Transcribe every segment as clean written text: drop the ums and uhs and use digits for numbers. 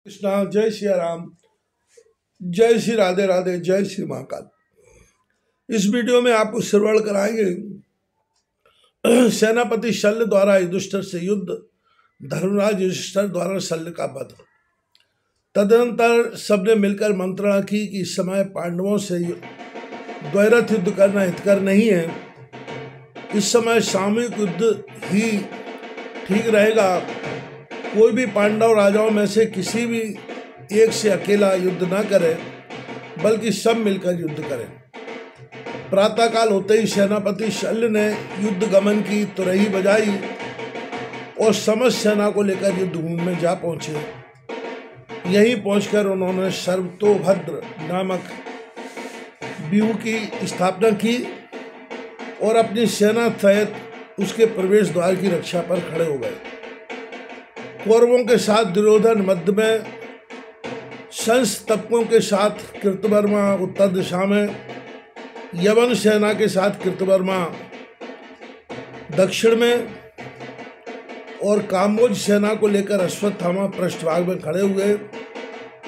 कृष्णा। जय श्री राम, जय श्री राधे राधे, जय श्री महाकाल। इस वीडियो में आपको श्रवण कराएंगे सेनापति शल्य द्वारा युधिष्ठिर से युद्ध, धर्मराज युधिष्ठिर द्वारा शल्य का वध। तदनंतर सबने मिलकर मंत्रणा की कि इस समय पांडवों से द्वैरथ युद्ध करना हितकर नहीं है। इस समय सामूहिक युद्ध ही ठीक रहेगा। कोई भी पांडव राजाओं में से किसी भी एक से अकेला युद्ध न करे, बल्कि सब मिलकर युद्ध करें। प्रातःकाल होते ही सेनापति शल्य ने युद्ध गमन की तुरही बजाई और समस्त सेना को लेकर युद्ध भूमि में जा पहुंचे। यहीं पहुंचकर उन्होंने सर्वतोभद्र नामक व्यूह की स्थापना की और अपनी सेना सहित उसके प्रवेश द्वार की रक्षा पर खड़े हो गए। कौरवों के साथ दुर्योधन मध्य में, संस्तबकों के साथ कृतवर्मा उत्तर दिशा में, यवन सेना के साथ कृतवर्मा दक्षिण में और काम्बोज सेना को लेकर अश्वत्थामा पृष्ठभाग में खड़े हुए।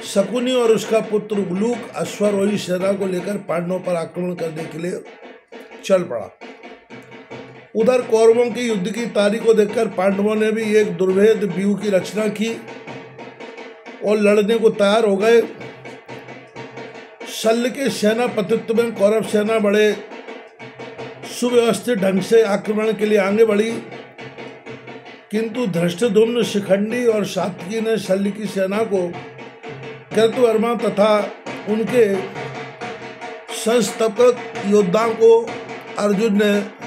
शकुनी और उसका पुत्र उलूक अश्वारोही सेना को लेकर पांडवों पर आक्रमण करने के लिए चल पड़ा। उधर कौरवों की युद्ध की तारीख को देखकर पांडवों ने भी एक दुर्भेद व्यूह की रचना की और लड़ने को तैयार हो गए। शल्य के सेनापतित्व में कौरव सेना बड़े सुव्यवस्थित ढंग से आक्रमण के लिए आगे बढ़ी, किंतु धृष्टद्युम्न, शिखंडी और सात्विकी ने शल्य की सेना को कृतवर्मा तथा उनके संस्थापक योद्धाओं को अर्जुन ने,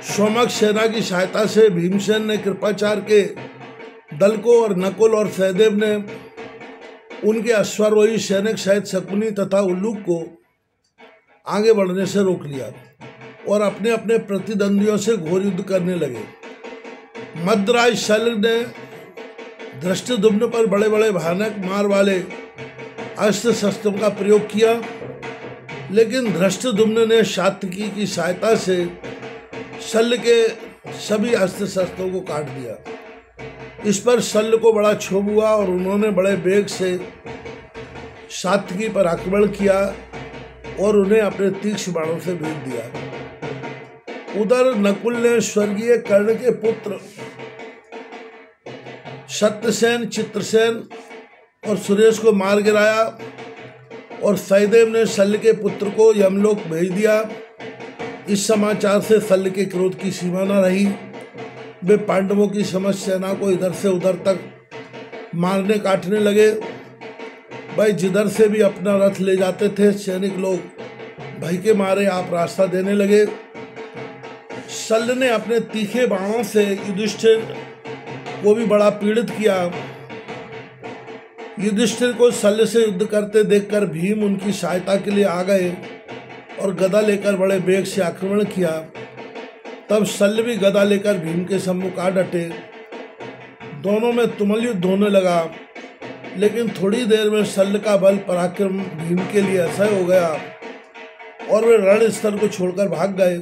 सोमक सेना की सहायता से भीमसेन ने कृपाचार्य के दल को और नकुल और सहदेव ने उनके अश्वारोही सैनिक सहित शकुनी तथा उल्लूक को आगे बढ़ने से रोक लिया और अपने अपने प्रतिद्वंदियों से घोर युद्ध करने लगे। मद्राज शल्य ने धृष्टद्युम्न पर बड़े बड़े भयानक मार वाले अस्त्र शस्त्रों का प्रयोग किया, लेकिन धृष्टद्युम्न ने सात्विकी की सहायता से शल्य के सभी अस्त्र शस्त्रों को काट दिया। इस पर शल्य को बड़ा क्षोभ हुआ और उन्होंने बड़े वेग से सात्विकी पर आक्रमण किया और उन्हें अपने तीक्ष्ण बाणों से भेज दिया। उधर नकुल ने स्वर्गीय कर्ण के पुत्र सत्यसेन, चित्रसेन और सुरेश को मार गिराया और सहदेव ने शल्य के पुत्र को यमलोक भेज दिया। इस समाचार से शल्य के क्रोध की सीमा न रही। वे पांडवों की समस्त सेना को इधर से उधर तक मारने काटने लगे। भाई जिधर से भी अपना रथ ले जाते थे, सैनिक लोग भय के मारे आप रास्ता देने लगे। शल्य ने अपने तीखे बाणों से युधिष्ठिर को भी बड़ा पीड़ित किया। युधिष्ठिर को शल्य से युद्ध करते देखकर भीम उनकी सहायता के लिए आ गए और गदा लेकर बड़े वेग से आक्रमण किया। तब शल्य भी गदा लेकर भीम के सम्मुख आ डटे। दोनों में तुमुल युद्ध होने लगा, लेकिन थोड़ी देर में शल्य का बल पराक्रम भीम के लिए असह्य हो गया और वे रणस्थल को छोड़कर भाग गए।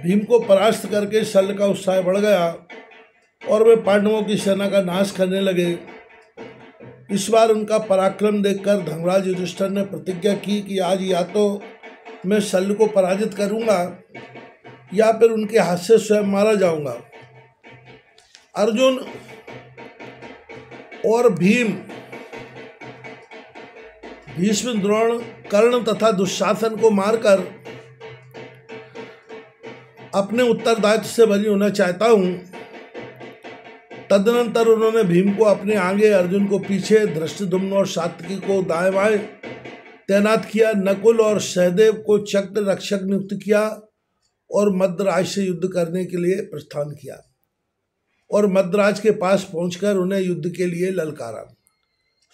भीम को परास्त करके शल्य का उत्साह बढ़ गया और वे पांडवों की सेना का नाश करने लगे। इस बार उनका पराक्रम देखकर धर्मराज युधिष्ठिर ने प्रतिज्ञा की कि आज या तो मैं शल्य को पराजित करूंगा या फिर उनके हाथ से स्वयं मारा जाऊंगा। अर्जुन और भीम, भीष्म, द्रोण, कर्ण तथा दुशासन को मारकर अपने उत्तरदायित्व से बरी होना चाहता हूं। तदनंतर उन्होंने भीम को अपने आगे, अर्जुन को पीछे, धृष्टद्युम्न और सात्विकी को दाएं बाएं तैनात किया। नकुल और सहदेव को चक्र रक्षक नियुक्त किया और मद्राज से युद्ध करने के लिए प्रस्थान किया और मद्राज के पास पहुंचकर उन्हें युद्ध के लिए ललकारा।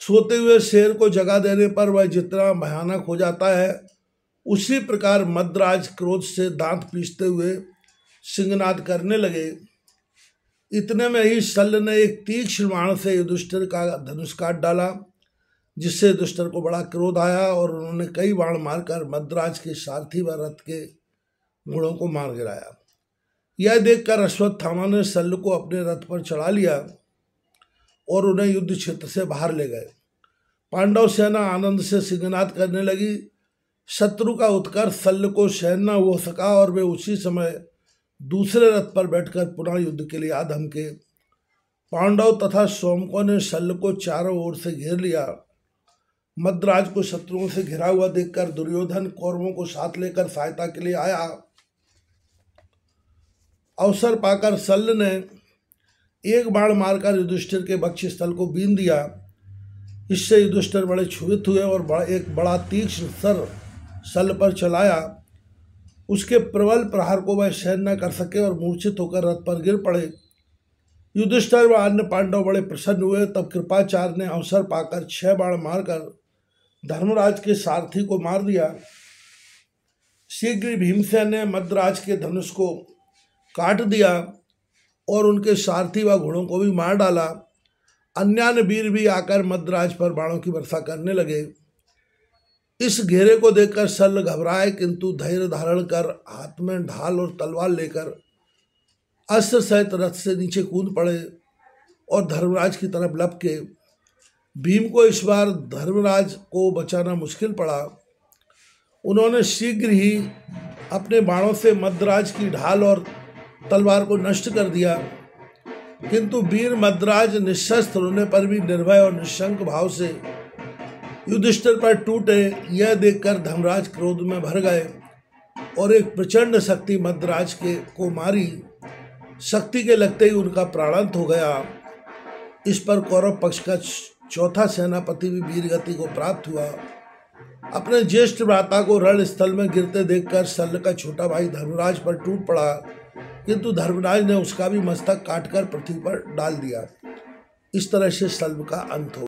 सोते हुए शेर को जगा देने पर वह जितना भयानक हो जाता है, उसी प्रकार मद्राज क्रोध से दांत पीसते हुए सिंहनाद करने लगे। इतने में ही शल्य ने एक तीक्ष्ण बाण से युधिष्ठिर का धनुष काट डाला, जिससे युधिष्ठिर को बड़ा क्रोध आया और उन्होंने कई बाण मारकर मद्राज के सारथी व रथ के घोड़ों को मार गिराया। यह देखकर अश्वत्थामा ने शल्य को अपने रथ पर चढ़ा लिया और उन्हें युद्ध क्षेत्र से बाहर ले गए। पांडव सेना आनंद से सिंहनाद करने लगी। शत्रु का उत्कर्ष शल्य को सहन न हो सका और वे उसी समय दूसरे रथ पर बैठकर पुनः युद्ध के लिए आधमके। पांडव तथा सोमकों ने शल्य को चारों ओर से घेर लिया। मद्राज को शत्रुओं से घिरा हुआ देखकर दुर्योधन कौरवों को साथ लेकर सहायता के लिए आया। अवसर पाकर शल्य ने एक बाण मारकर युधिष्ठिर के वक्षस्थल को बीन दिया। इससे युधिष्ठिर बड़े क्षुभित हुए और एक बड़ा तीक्ष्ण सर शल्य पर चलाया। उसके प्रबल प्रहार को वह सहन न कर सके और मूर्छित होकर रथ पर गिर पड़े। युधिष्ठिर व अन्य पांडव बड़े प्रसन्न हुए। तब कृपाचार्य ने अवसर पाकर 6 बाण मारकर धर्मराज के सारथी को मार दिया। शीघ्र भीमसेन ने मद्राज के धनुष को काट दिया और उनके सारथी व घोड़ों को भी मार डाला। अन्य वीर भी आकर मद्राज पर बाणों की वर्षा करने लगे। इस घेरे को देखकर शल्य घबराए, किंतु धैर्य धारण कर हाथ में ढाल और तलवार लेकर अस्त्र सहित रथ से नीचे कूद पड़े और धर्मराज की तरफ लपके। भीम को इस बार धर्मराज को बचाना मुश्किल पड़ा। उन्होंने शीघ्र ही अपने बाणों से मद्राज की ढाल और तलवार को नष्ट कर दिया, किंतु वीर मद्राज निशस्त्र होने पर भी निर्भय और निशंक भाव से युधिष्ठिर पर टूटे। यह देखकर धर्मराज क्रोध में भर गए और एक प्रचंड शक्ति मद्राज को मारी। शक्ति के लगते ही उनका प्राणांत हो गया। इस पर कौरव पक्ष का चौथा सेनापति भी वीरगति को प्राप्त हुआ। अपने ज्येष्ठ भ्राता को रण स्थल में गिरते देखकर शल्य का छोटा भाई धर्मराज पर टूट पड़ा, किंतु धर्मराज ने उसका भी मस्तक काटकर पृथ्वी पर डाल दिया। इस तरह से शल्य का अंत हो